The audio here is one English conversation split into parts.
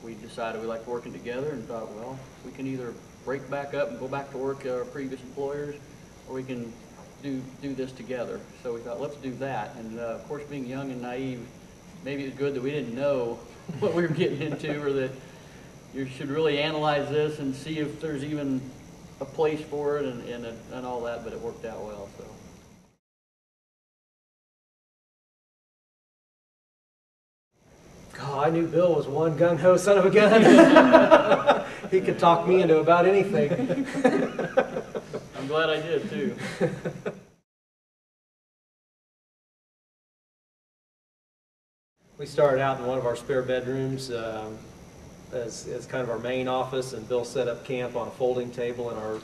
we decided we liked working together and thought, well, we can either break back up and go back to work at our previous employers, or we can do this together. So we thought, let's do that. And of course, being young and naive, maybe it's good that we didn't know what we were getting into, or that you should really analyze this and see if there's even a place for it and all that, but it worked out well. So. God, I knew Bill was one gung-ho son of a gun. He could talk me into about anything. I'm glad I did too. We started out in one of our spare bedrooms as kind of our main office, and Bill set up camp on a folding table in our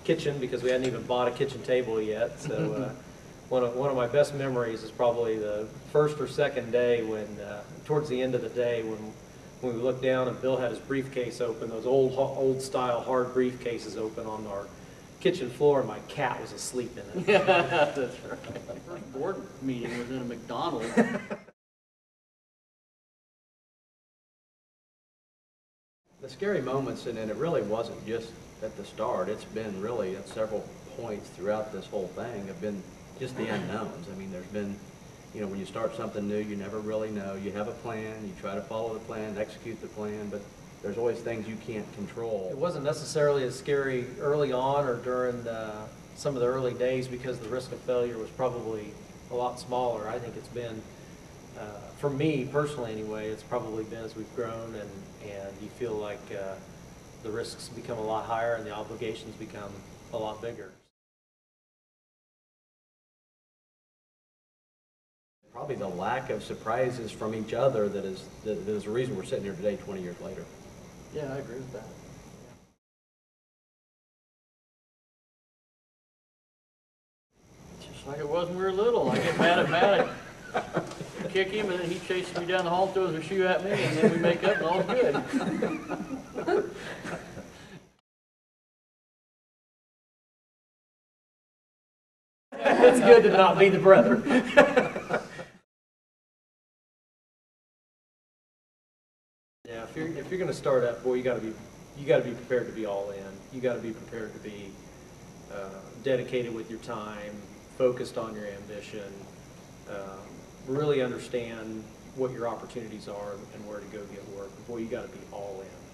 kitchen because we hadn't even bought a kitchen table yet. So one of my best memories is probably the first or second day when, towards the end of the day, when we looked down and Bill had his briefcase open, those old style hard briefcases open on our kitchen floor, and my cat was asleep in it. Yeah, that's right. My first board meeting was in a McDonald's. The scary moments, and it really wasn't just at the start, it's been really at several points throughout this whole thing, have been just the unknowns. I mean, there's been, you know, when you start something new, you never really know. You have a plan, you try to follow the plan, execute the plan, but there's always things you can't control. It wasn't necessarily as scary early on or during some of the early days because the risk of failure was probably a lot smaller. I think it's been, for me personally anyway, it's probably been as we've grown and you feel like the risks become a lot higher and the obligations become a lot bigger. Probably the lack of surprises from each other that is the reason we're sitting here today 20 years later. Yeah, I agree with that. Just like it was when we were little. I get mad at Matt, I kick him, and then he chases me down the hall and throws a shoe at me, and then we make up and all's good. It's good to not be the brother. Yeah, if you're going to start up, boy, you got to be prepared to be all in. You got to be prepared to be dedicated with your time, focused on your ambition, really understand what your opportunities are and where to go get work. Boy, you got to be all in.